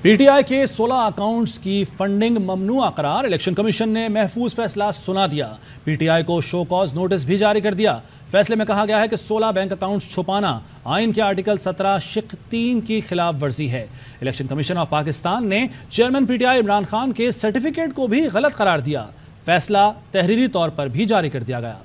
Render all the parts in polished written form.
P T I کے 16 accounts کی funding ممنوع قرار، الیکشن کمیشن نے محفوظ فیصلہ سنا دیا۔ پی ٹی آئی کو شو کاز نوٹس بھی جاری کر دیا۔ فیصلے میں کہا گیا ہے کہ 16 بینک اکاؤنٹس چھپانا آئین کے آرٹیکل 17 شق 3 کی خلاف ورزی ہے۔ الیکشن کمیشن آف پاکستان نے chairman P T I Imran Khan کے سرٹیفکیٹ کو بھی غلط قرار دیا۔ فیصلہ تحریری طور پر بھی جاری کر دیا گیا۔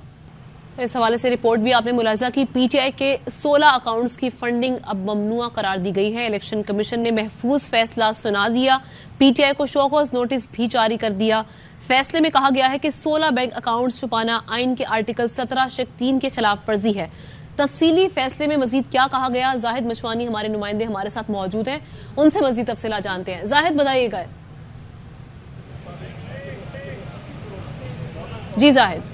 اس حوالے سے رپورٹ بھی آپ نے ملاحظہ کی، پی ٹی آئی کے 16 اکاؤنٹس کی فنڈنگ اب ممنوع قرار دی گئی ہے۔ الیکشن کمیشن نے محفوظ فیصلہ سنا دیا، پی ٹی آئی کو شو کاز نوٹس بھی جاری کر دیا۔ فیصلے میں کہا گیا ہے کہ 16 بینک اکاؤنٹس چھپانا آئین کے آرٹیکل 17 شق 3 کے خلاف ورزی ہے۔ تفصیلی فیصلے میں مزید کیا کہا گیا، زاہد مشوانی ہمارے نمائندے ہمارے ساتھ موجود ہیں، ان سے مزید تفصیلات جانتے ہیں۔ زاہد بتائیے گا۔ جی زاہد۔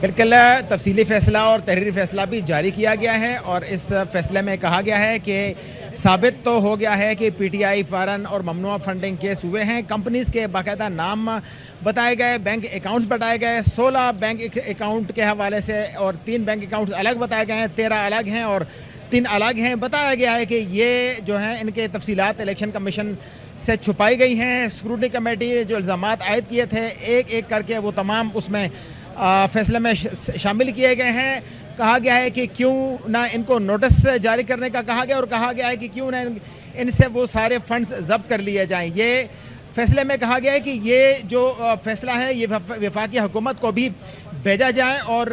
بالکل، تفصیلی فیصلہ اور تحریری فیصلہ بھی جاری کیا گیا ہے، اور اس فیصلے میں کہا گیا ہے کہ ثابت تو ہو گیا ہے کہ پی ٹی آئی فارن اور ممنوع فنڈنگ کیس ہوئے ہیں۔ کمپنیز کے باقاعدہ نام بتائے گئے، بینک اکاؤنٹس بتائے گئے، 16 بینک اکاؤنٹ کے حوالے سے، اور 3 بینک اکاؤنٹس الگ بتائے گئے ہیں، 13 الگ ہیں اور 3 الگ ہیں۔ بتایا گیا ہے کہ یہ جو ہیں ان کے تفصیلات الیکشن کمیشن سے چھپائی گئی ہیں۔ اسکروٹنی کمیٹی جو الزامات عائد کیے تھے ایک ایک کر کے وہ تمام اس میں فیصلے میں شامل کیے گئے ہیں۔ کہا گیا ہے کہ کیوں نہ ان کو نوٹس جاری کرنے کا کہا گیا، اور کہا گیا ہے کہ کیوں نہ ان سے وہ سارے فنڈز ضبط کر لیے جائیں۔ یہ فیصلے میں کہا گیا ہے کہ یہ جو فیصلہ ہے یہ وفاقی حکومت کو بھی بھیجا جائے، اور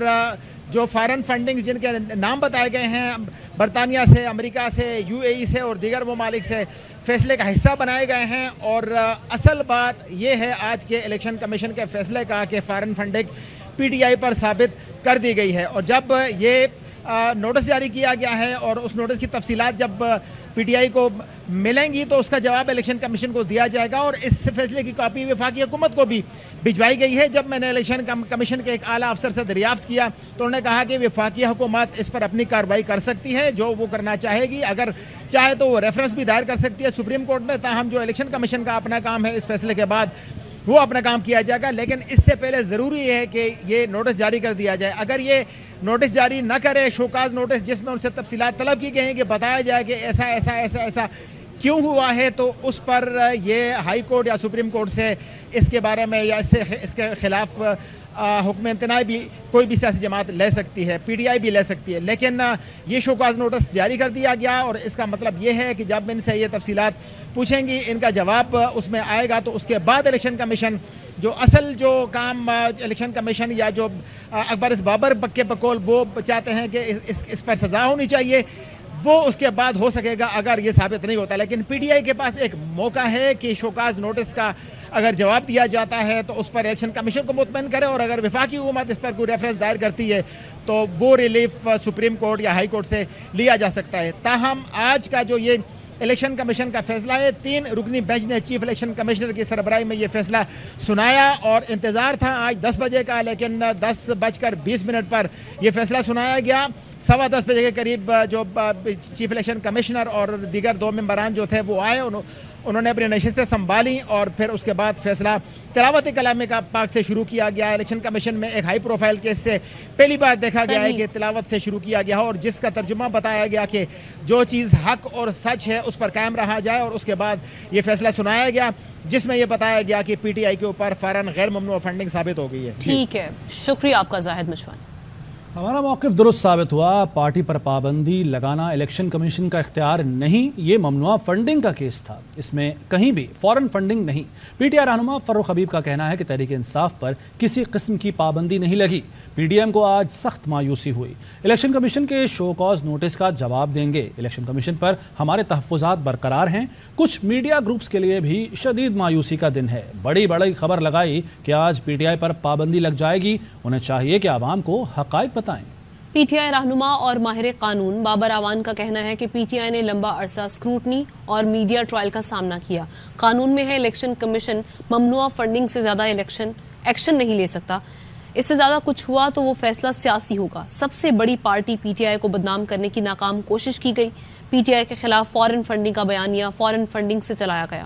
جو فارن فنڈنگ جن کے نام بتائے گئے ہیں برطانیہ سے، امریکہ سے، یو اے ای سے اور دیگر ممالک سے، فیصلے کا حصہ بنائے گئے ہیں۔ اور اصل بات یہ ہے آج کے الیکشن کمیشن کے فیصلے کا کہ foreign funding PTI پر ثابت کر دی گئی ہے، اور جب یہ نوٹس جاری کیا گیا ہے اور اس نوٹس کی تفصیلات جب پی ٹی آئی کو ملیں گی تو اس کا جواب الیکشن کمیشن کو دیا جائے گا، اور اس فیصلے کی کاپی وفاقی حکومت کو بھی بھجوائی گئی ہے۔ جب میں نے الیکشن کمیشن کے ایک اعلیٰ افسر سے دریافت کیا تو انہوں نے کہا کہ وفاقی حکومت اس پر اپنی کارروائی کر سکتی ہے، جو وہ کرنا چاہے گی، اگر چاہے تو وہ ریفرنس بھی دائر کر سکتی ہے سپریم کورٹ میں۔ تاہم جو الیکشن کمیشن کا اپنا کام ہے اس فیصلے کے بعد وہ اپنا کام کیا جائے گا، لیکن اس سے پہلے ضروری ہے کہ یہ نوٹس جاری کر دیا جائے۔ اگر یہ نوٹس جاری نہ کرے، شوکاز نوٹس جس میں ان سے تفصیلات طلب کی گئی ہیں کہ بتایا جائے کہ ایسا ایسا ایسا ایسا کیوں ہوا ہے، تو اس پر یہ ہائی کورٹ یا سپریم کورٹ سے اس کے بارے میں یا اس کے خلاف حکم امتناع بھی کوئی بھی سیاسی جماعت لے سکتی ہے، پی ٹی آئی بھی لے سکتی ہے۔ لیکن یہ شوکاز نوٹس جاری کر دیا گیا، اور اس کا مطلب یہ ہے کہ جب ان سے یہ تفصیلات پوچھیں گی، ان کا جواب اس میں آئے گا، تو اس کے بعد الیکشن کمیشن جو اصل جو کام الیکشن کمیشن یا جو اکبر بابر کے بقول وہ چاہتے ہیں کہ اس پر سزا ہونی چاہیے، وہ اس کے بعد ہو سکے گا اگر یہ ثابت نہیں ہوتا۔ لیکن پی ٹی آئی کے پاس ایک موقع ہے کہ شوکاز نوٹس کا اگر جواب دیا جاتا ہے تو اس پر الیکشن کمیشن کو مطمئن کرے، اور اگر وفاقی حکومت اس پر کوئی ریفرنس دائر کرتی ہے تو وہ ریلیف سپریم کورٹ یا ہائی کورٹ سے لیا جا سکتا ہے۔ تاہم آج کا جو یہ الیکشن کمیشن کا فیصلہ ہے، 3 رکنی بینچ نے چیف الیکشن کمشنر کی سربراہی میں یہ فیصلہ سنایا، اور انتظار تھا آج 10 بجے کا، لیکن 10:20 پر یہ فیصلہ سنایا گیا۔ 10:15 بجے کے قریب جو چیف الیکشن کمشنر اور دیگر 2 ممبران جو تھے وہ آئے، انہوں نے اپنی نشستیں سنبھالی، اور پھر اس کے بعد فیصلہ تلاوت کلام پاک سے شروع کیا گیا۔ الیکشن کمیشن میں ایک ہائی پروفائل کیس سے پہلی بار دیکھا گیا ہے کہ تلاوت سے شروع کیا گیا، اور جس کا ترجمہ بتایا گیا کہ جو چیز حق اور سچ ہے اس پر قائم رہا جائے، اور اس کے بعد یہ فیصلہ سنایا گیا جس میں یہ بتایا گیا کہ پی ٹی آئی کے اوپر فارن غیر ممنوع فنڈنگ ثابت ہو گئی ہے۔ ٹھیک ہے، شکریہ آپ کا زاہد مشوانی۔ ہمارا موقف درست ثابت ہوا، پارٹی پر پابندی لگانا الیکشن کمیشن کا اختیار نہیں، یہ ممنوع فنڈنگ کا کیس تھا، اس میں کہیں بھی فورن فنڈنگ نہیں۔ پی ٹی آئی رہنما فروخ حبیب کا کہنا ہے کہ تحریک انصاف پر کسی قسم کی پابندی نہیں لگی۔ پی ڈی ایم کو آج سخت مایوسی ہوئی، الیکشن کمیشن کے شو کاز نوٹس کا جواب دیں گے۔ الیکشن کمیشن پر ہمارے تحفظات برقرار ہیں۔ کچھ میڈیا گروپس کے لیے بھی شدید مایوسی کا دن ہے، بڑی خبر لگائی کہ آج پی ٹی آئی پر پابندی لگ جائے گی، انہیں چاہیے کہ عوام کو حقائق بتائیں۔ پی ٹی آئی رہنما اور ماہر قانون بابر اعوان کا کہنا ہے کہ پی ٹی آئی نے لمبا عرصہ اسکروٹنی اور میڈیا ٹرائل کا سامنا کیا۔ قانون میں ہے الیکشن کمیشن ممنوع فنڈنگ سے زیادہ ایکشن نہیں لے سکتا، اس سے زیادہ کچھ ہوا تو وہ فیصلہ سیاسی ہوگا۔ سب سے بڑی پارٹی پی ٹی آئی کو بدنام کرنے کی ناکام کوشش کی گئی۔ پی ٹی آئی کے خلاف فارن فنڈنگ کا بیانیہ فارن فنڈنگ سے چلایا گیا۔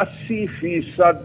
80%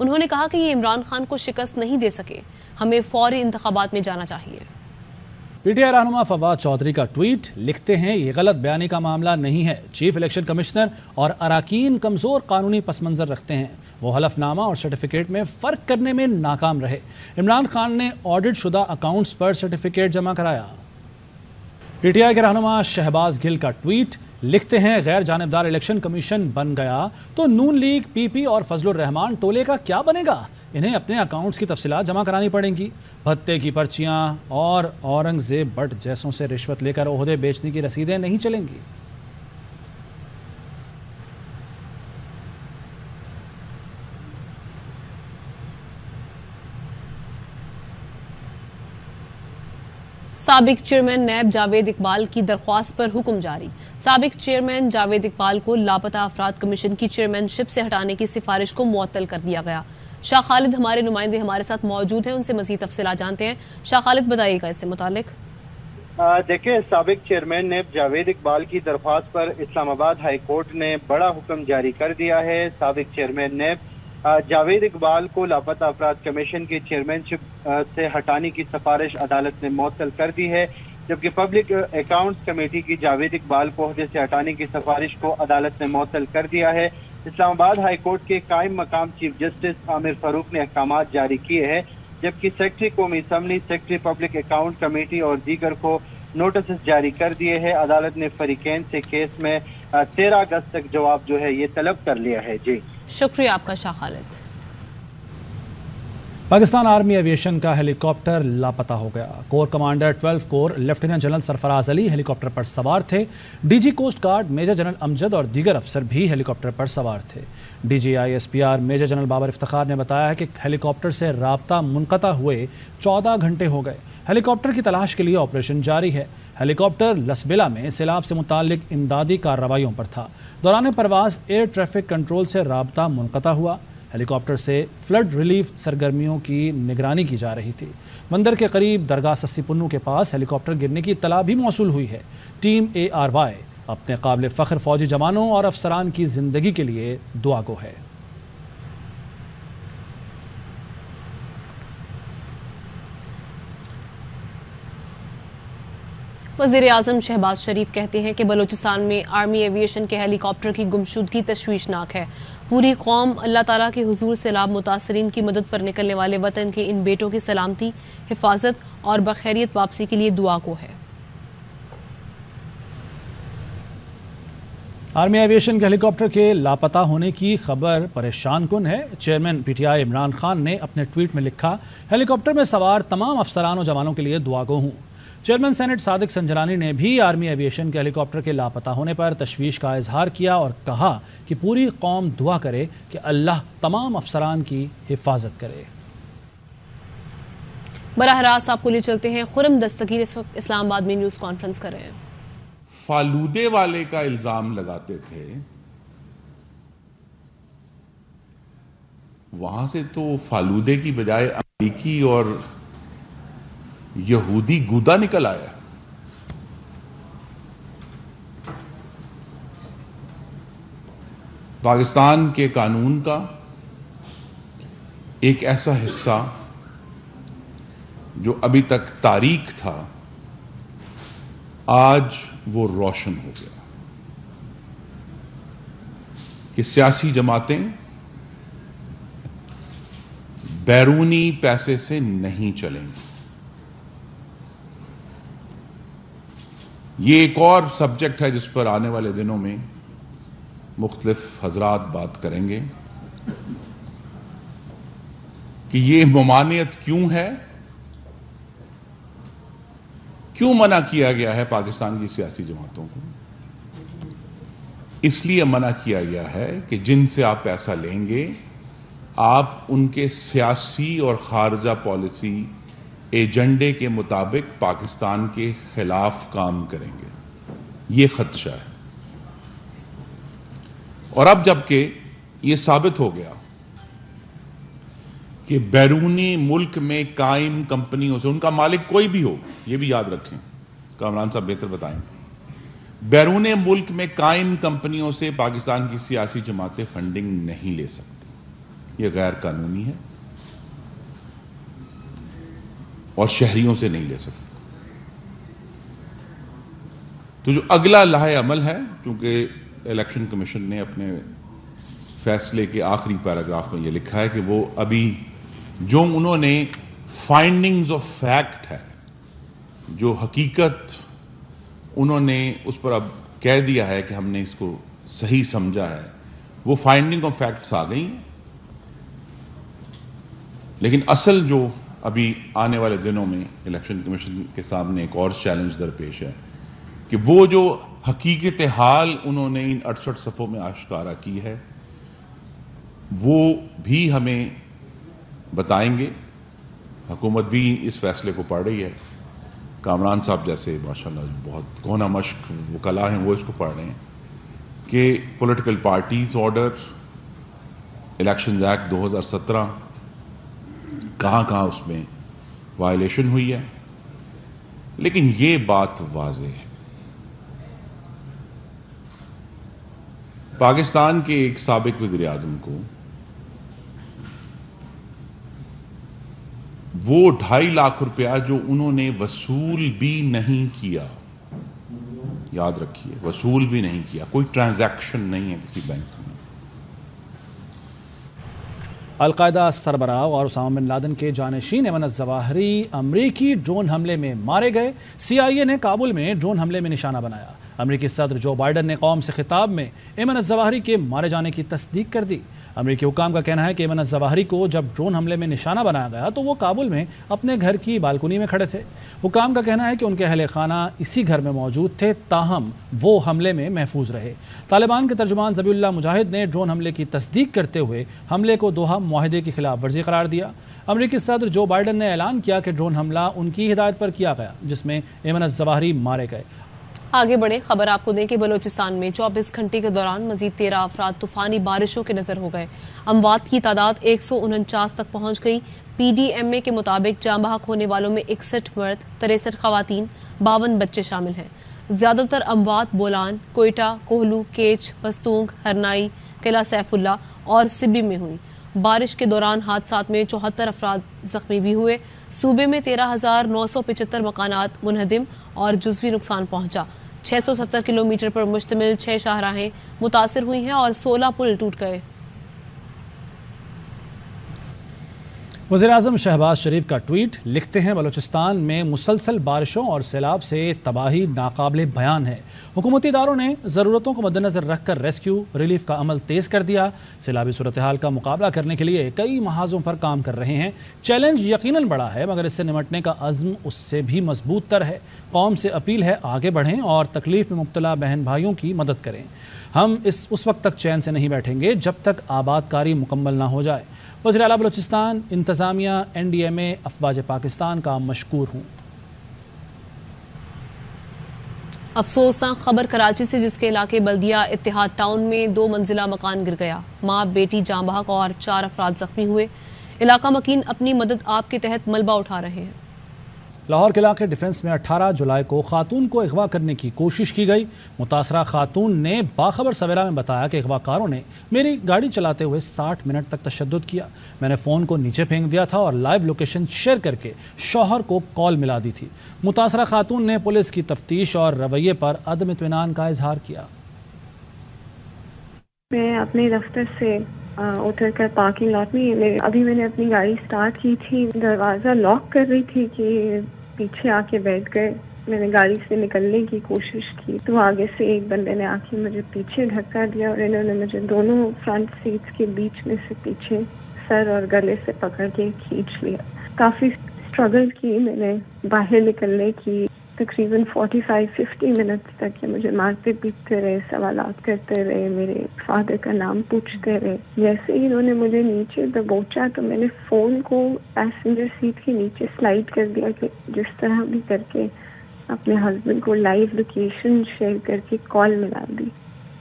انہوں نے کہا کہ یہ عمران خان کو شکست نہیں دے سکے، ہمیں فوری انتخابات میں جانا چاہیے۔ پی ٹی آئی رہنما فواد چودھری کا ٹویٹ، لکھتے ہیں یہ غلط بیانی کا معاملہ نہیں ہے، چیف الیکشن کمشنر اور اراکین کمزور قانونی پس منظر رکھتے ہیں، وہ حلف نامہ اور سرٹیفکیٹ میں فرق کرنے میں ناکام رہے۔ عمران خان نے آڈٹ شدہ اکاؤنٹس پر سرٹیفکیٹ جمع کرایا۔ پی ٹی آئی کے رہنما شہباز گل کا ٹویٹ، لکھتے ہیں غیر جانبدار الیکشن کمیشن بن گیا تو نون لیگ، پی پی اور فضل الرحمان ٹولے کا کیا بنے گا؟ انہیں اپنے اکاؤنٹس کی تفصیلات جمع کرانی پڑیں گی۔ بھتے کی پرچیاں اور اورنگزیب بٹ جیسوں سے رشوت لے کر عہدے بیچنے کی رسیدیں نہیں چلیں گی۔ سابق چیئرمین نیب جاوید اقبال کی درخواست پر حکم جاری۔ سابق چیئرمین جاوید اقبال کو لاپتہ افراد کمیشن کی چیئرمین شپ سے ہٹانے کی سفارش کو معطل کر دیا گیا۔ شاہ خالد ہمارے نمائندے ہمارے ساتھ موجود ہیں، ان سے مزید تفصیلات جانتے ہیں۔ شاہ خالد بتائیے گا اس سے متعلق۔ دیکھیں، سابق چیئرمین نیب جاوید اقبال کی درخواست پر اسلام آباد ہائی کورٹ نے بڑا حکم جاری کر دیا ہے۔ سابق چیئرمین نیب جاوید اقبال کو لاپتہ افراد کمیشن کی چیئرمین شپ سے ہٹانے کی سفارش عدالت نے معطل کر دی ہے، جبکہ پبلک اکاؤنٹس کمیٹی کی جاوید اقبال کو عہدے سے ہٹانے کی سفارش کو عدالت نے معطل کر دیا ہے۔ اسلام آباد ہائی کورٹ کے قائم مقام چیف جسٹس عامر فاروق نے احکامات جاری کیے ہیں، جبکہ سیکرٹری قومی assembly, secretary public account committee اور دیگر کو نوٹسز جاری کر دیے ہیں۔ عدالت نے فریقین سے کیس میں 13 اگست تک جواب جو ہے یہ طلب کر لیا ہے۔ جی شکریہ آپ کا شاہ خالد۔ پاکستان آرمی ایویشن کا ہیلی کاپٹر لاپتہ ہو گیا۔ Corps commander 12 corps lieutenant general Sarfaraz Ali helicopter پر سوار تھے۔ D G coast guard major general Amjad اور دیگر افسر بھی ہیلی کاپٹر پر سوار تھے۔ D G I S P R major general Babar Iftikhar نے بتایا کہ ہیلی کاپٹر سے رابطہ منقطع ہوئے 14 گھنٹے ہو گئے۔ ہیلی کاپٹر کی تلاش کے لیے آپریشن جاری ہے۔ ہیلی کاپٹر لسبیلا میں سیلاب سے متعلق امدادی کارروائیوں پر تھا۔ دوران پرواز ایئر ٹریفک کنٹرول سے رابطہ منقطع ہوا۔ ہیلی کاپٹر سے فلڈ ریلیف سرگرمیوں کی نگرانی کی جا رہی تھی۔ بندر کے قریب درگاہ سسی پنو کے پاس ہیلی کاپٹر گرنے کی اطلاع بھی موصول ہوئی ہے۔ ٹیم ARY اپنے قابل فخر فوجی جوانوں اور افسران کی زندگی کے لیے دعا گو ہے۔ وزیر اعظم شہباز شریف کہتے ہیں کہ بلوچستان میں آرمی ایویشن کے ہیلی کاپٹر کی گمشدگی تشویشناک ہے۔ پوری قوم اللہ تعالیٰ کے حضور سیلاب متاثرین کی مدد پر نکلنے والے وطن کے ان بیٹوں کی سلامتی، حفاظت اور بخیریت واپسی کے لیے دعا گو ہے۔ آرمی ایویشن کے ہیلی کاپٹر کے لاپتہ ہونے کی خبر پریشان کن ہے۔ Chairman P T I Imran Khan نے اپنے ٹویٹ میں لکھا، ہیلی کاپٹر میں سوار تمام افسران و جوانوں کے لیے دعا گو ہوں۔ چیئرمین سینٹ صادق سنجرانی نے بھی آرمی ایویشن کے ہیلی کاپٹر کے لاپتہ ہونے پر تشویش کا اظہار کیا اور کہا کہ پوری قوم دعا کرے کہ اللہ تمام افسران کی حفاظت کرے۔ براہ راست آپ کو لے چلتے ہیں، خرم دستگیر اس وقت اسلام آباد میں نیوز کانفرنس کر رہے ہیں۔ فالودے والے کا الزام لگاتے تھے، وہاں سے تو فالودے کی بجائے امریکی اور یہودی گودا نکل آیا۔ پاکستان کے قانون کا ایک ایسا حصہ جو ابھی تک تاریک تھا، آج وہ روشن ہو گیا کہ سیاسی جماعتیں بیرونی پیسے سے نہیں چلیں گی۔ یہ ایک اور سبجیکٹ ہے جس پر آنے والے دنوں میں مختلف حضرات بات کریں گے کہ یہ ممانعت کیوں ہے، کیوں منع کیا گیا ہے پاکستان کی سیاسی جماعتوں کو۔ اس لیے منع کیا گیا ہے کہ جن سے آپ پیسہ لیں گے، آپ ان کے سیاسی اور خارجہ پالیسی ایجنڈے کے مطابق پاکستان کے خلاف کام کریں گے۔ یہ خدشہ ہے، اور اب جبکہ یہ ثابت ہو گیا کہ بیرونی ملک میں قائم کمپنیوں سے، ان کا مالک کوئی بھی ہو، یہ بھی یاد رکھیں، کامران صاحب بہتر بتائیں گے، بیرون ملک میں قائم کمپنیوں سے پاکستان کی سیاسی جماعتیں فنڈنگ نہیں لے سکتی۔ یہ غیر قانونی ہے اور شہریوں سے نہیں لے سکتے. تو جو اگلا لاحِ عمل ہے، چونکہ الیکشن کمیشن نے اپنے فیصلے کے آخری پیراگراف میں یہ لکھا ہے کہ وہ ابھی جو انہوں نے فائنڈنگز آف فیکٹ ہے، جو حقیقت انہوں نے اس پر اب کہہ دیا ہے کہ ہم نے اس کو صحیح سمجھا ہے، وہ فائنڈنگ آف فیکٹس آ گئی. لیکن اصل جو ابھی آنے والے دنوں میں الیکشن کمیشن کے سامنے ایک اور چیلنج درپیش ہے کہ وہ جو حقیقت حال انہوں نے ان 68 صفحوں میں آشکارا کی ہے وہ بھی ہمیں بتائیں گے. حکومت بھی اس فیصلے کو پڑھ رہی ہے. کامران صاحب جیسے ماشاءاللہ بہت گہنا مشق وکلاء ہیں وہ اس کو پڑھ رہے ہیں کہ political parties order, elections act 2017 کہاں کہاں اس میں وائلیشن ہوئی ہے. لیکن یہ بات واضح ہے، پاکستان کے ایک سابق وزیر اعظم کو وہ 2.5 لاکھ روپیہ جو انہوں نے وصول بھی نہیں کیا، یاد رکھیے وصول بھی نہیں کیا، کوئی ٹرانزیکشن نہیں ہے کسی بینک میں. القاعدہ سربراہ اور اسامہ بن لادن کے جانشین ایمن الظواہری امریکی ڈرون حملے میں مارے گئے. CIA نے کابل میں ڈرون حملے میں نشانہ بنایا. امریکی صدر جو بائیڈن نے قوم سے خطاب میں ایمن الظواہری کے مارے جانے کی تصدیق کر دی. امریکی حکام کا کہنا ہے کہ ایمن الظواہری کو جب ڈرون حملے میں نشانہ بنایا گیا تو وہ کابل میں اپنے گھر کی بالکنی میں کھڑے تھے. حکام کا کہنا ہے کہ ان کے اہل خانہ اسی گھر میں موجود تھے، تاہم وہ حملے میں محفوظ رہے. طالبان کے ترجمان ذبیح اللہ مجاہد نے ڈرون حملے کی تصدیق کرتے ہوئے حملے کو دوحہ معاہدے کی خلاف ورزی قرار دیا. امریکی صدر جو بائیڈن نے اعلان کیا کہ ڈرون حملہ ان کی ہدایت پر کیا گیا جس میں ایمن الظواہری مارے گئے. آگے بڑھیں، خبر آپ کو دیں کہ بلوچستان میں 24 گھنٹے کے دوران مزید 13 افراد طوفانی بارشوں کے نظر ہو گئے. اموات کی تعداد 149 تک پہنچ گئی. PDMA کے مطابق جاں بحق ہونے والوں میں 61 مرد، 63 خواتین، 52 بچے شامل ہیں. زیادہ تر اموات بولان، کوئٹہ، کوہلو، کیچ، پستونگ، ہرنائی، قلعہ سیف اللہ اور سبی میں ہوئی. بارش کے دوران حادثات میں 74 افراد زخمی بھی ہوئے. صوبے میں 13,975 مکانات منہدم اور جزوی نقصان پہنچا. 670 کلومیٹر پر مشتمل 6 شاہراہیں متاثر ہوئی ہیں اور 16 پل ٹوٹ گئے. وزیراعظم شہباز شریف کا ٹویٹ، لکھتے ہیں بلوچستان میں مسلسل بارشوں اور سیلاب سے تباہی ناقابل بیان ہے. حکومتی اداروں نے ضرورتوں کو مد نظر رکھ کر ریسکیو ریلیف کا عمل تیز کر دیا. سیلابی صورتحال کا مقابلہ کرنے کے لیے کئی محاذوں پر کام کر رہے ہیں. چیلنج یقیناً بڑا ہے مگر اس سے نمٹنے کا عزم اس سے بھی مضبوط تر ہے. قوم سے اپیل ہے آگے بڑھیں اور تکلیف میں مبتلا بہن بھائیوں کی مدد کریں. ہم اس وقت تک چین سے نہیں بیٹھیں گے جب تک آباد کاری مکمل نہ ہو جائے. وزیر اعلیٰ بلوچستان، انتظامیہ، NDMA، افواج پاکستان کا مشکور ہوں. افسوسناک خبر کراچی سے، جس کے علاقے بلدیہ اتحاد ٹاؤن میں 2 منزلہ مکان گر گیا. ماں بیٹی جاں بحق اور 4 افراد زخمی ہوئے. علاقہ مکین اپنی مدد آپ کے تحت ملبہ اٹھا رہے ہیں. لاہور کے علاقے ڈیفنس میں 18 جولائی کو خاتون کو اغوا کرنے کی کوشش کی گئی. متاثرہ خاتون نے باخبر سویرا میں بتایا کہ اغوا کاروں نے میری گاڑی چلاتے ہوئے 60 منٹ تک تشدد کیا. میں نے فون کو نیچے پھینک دیا تھا اور لائیو لوکیشن شیئر کر کے شوہر کو کال ملا دی تھی. متاثرہ خاتون نے پولیس کی تفتیش اور رویے پر عدم اطمینان کا اظہار کیا. میں اپنے دفتر سے اتر کر پارکنگ لاٹ میں ابھی میں نے اپنی گاڑی سٹارٹ کی تھی، دروازہ لاک کر رہی تھی کہ پیچھے آ کے بیٹھ گئے. میں نے گاڑی سے نکلنے کی کوشش کی تو آگے سے ایک بندے نے آ کے مجھے پیچھے دھکا دیا اور انہوں نے مجھے دونوں فرنٹ سیٹس کے بیچ میں سے پیچھے سر اور گلے سے پکڑ کے کھینچ لیا. کافی اسٹرگل کی میں نے باہر نکلنے کی. تقریباً 45-50 منٹس تک یہ مجھے مارتے پیٹتے رہے، سوالات کرتے رہے، میرے فادر کا نام پوچھتے رہے. جیسے ہی انہوں نے مجھے نیچے دبوچا تو میں نے فون کو پیسنجر سیٹ کے نیچے سلائڈ کر دیا کہ جس طرح بھی کر کے اپنے ہسبینڈ کو لائیو لوکیشن شیئر کر کے کال ملا دی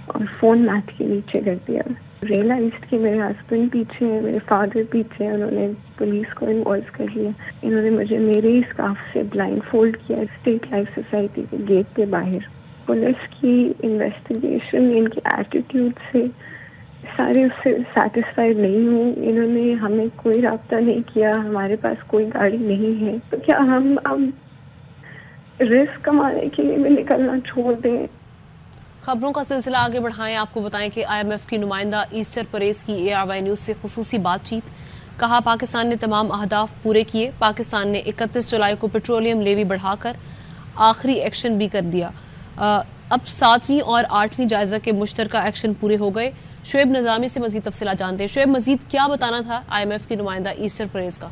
اور فون میٹ کے نیچے کر دیا. ریئلائزڈ کہ میرے ہسبینڈ پیچھے ہیں، میرے فادر پیچھے ہیں. انہوں نے پولیس کو انوالو کر لیا. انہوں نے مجھے میرے ہی اسکارف سے بلائنڈ فولڈ کیا اسٹیٹ لائف سوسائٹی کے گیٹ کے باہر. پولیس کی انویسٹیگیشن ان کے ایٹیٹیوڈ سے سارے اس سے سیٹسفائڈ نہیں ہوں. انہوں نے ہمیں کوئی رابطہ نہیں کیا, ہمارے پاس کوئی گاڑی نہیں ہے, تو کیا ہم اب رسک کمانے کے لیے بھی نکلنا چھوڑ دیں؟ خبروں کا سلسلہ آگے بڑھائیں. آپ کو بتائیں کہ IMF کی نمائندہ ایسٹر پریز کی ARY نیوز سے خصوصی بات چیت. کہا پاکستان نے تمام اہداف پورے کیے. پاکستان نے 31 جولائی کو پیٹرولیم لیوی بڑھا کر آخری ایکشن بھی کر دیا. اب 7ویں اور 8ویں جائزہ کے مشترکہ ایکشن پورے ہو گئے. شعیب نظامی سے مزید تفصیلات جانتے ہیں. شعیب, مزید کیا بتانا تھا IMF کی نمائندہ ایسٹر پریز کا؟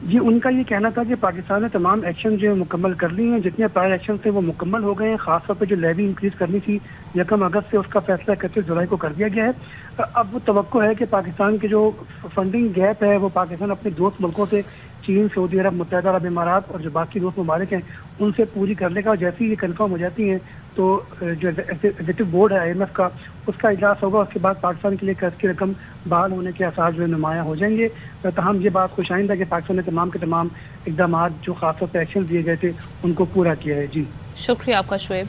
جی, ان کا یہ کہنا تھا کہ پاکستان نے تمام ایکشن جو مکمل کر لی ہیں. جتنے پرائر ایکشن تھے وہ مکمل ہو گئے ہیں. خاص طور پہ جو لیوی انکریز کرنی تھی 1 اگست سے, اس کا فیصلہ 31 جولائی کو کر دیا گیا ہے. اب وہ توقع ہے کہ پاکستان کے جو فنڈنگ گیپ ہے وہ پاکستان اپنے دوست ملکوں سے, چین, سعودی عرب, متحدہ عرب امارات اور جو باقی دوست ممالک ہیں ان سے پوری کر لے گا. اور جیسے ہی یہ کنفرم ہو جاتی ہیں تو جو ایگزیکٹو بورڈ ہے IMF کا, اس کا اجلاس ہوگا. اس کے بعد پاکستان کے لیے قرض کی رقم بحال ہونے کے آثار جو نمایاں ہو جائیں گے. تاہم یہ بات خوش آئند ہے کہ پاکستان نے تمام کے تمام اقدامات جو خاص طور پہ ایکشن دیے گئے تھے ان کو پورا کیا ہے. جی, شکریہ آپ کا شعیب.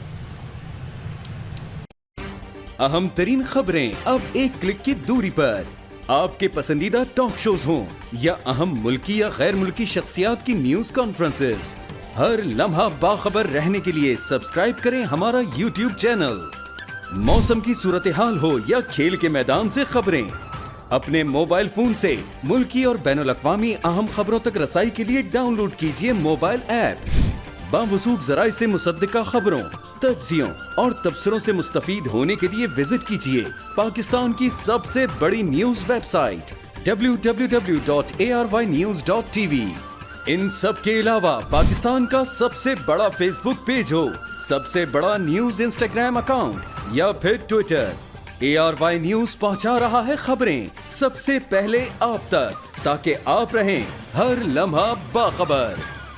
اہم ترین خبریں اب ایک کلک کی دوری پر. آپ کے پسندیدہ ٹاک شوز ہوں یا اہم ملکی یا غیر ملکی شخصیات کی نیوز کانفرنسز, ہر لمحہ باخبر رہنے کے لیے سبسکرائب کریں ہمارا YouTube چینل. موسم کی صورتحال ہو یا کھیل کے میدان سے خبریں, اپنے موبائل فون سے ملکی اور بین الاقوامی اہم خبروں تک رسائی کے لیے ڈاؤن لوڈ کیجیے موبائل ایپ. باوثوق ذرائع سے مصدقہ خبروں, تجزیوں اور تبصروں سے مستفید ہونے کے لیے وزٹ کیجیے پاکستان کی سب سے بڑی نیوز ویب سائٹ www.arYnews.tv. ان سب کے علاوہ پاکستان کا سب سے بڑا فیس بک پیج ہو, سب سے بڑا نیوز انسٹاگرام اکاؤنٹ یا پھر ٹویٹر, ARY نیوز پہنچا رہا ہے خبریں سب سے پہلے آپ تک, تاکہ آپ رہیں ہر لمحہ باخبر.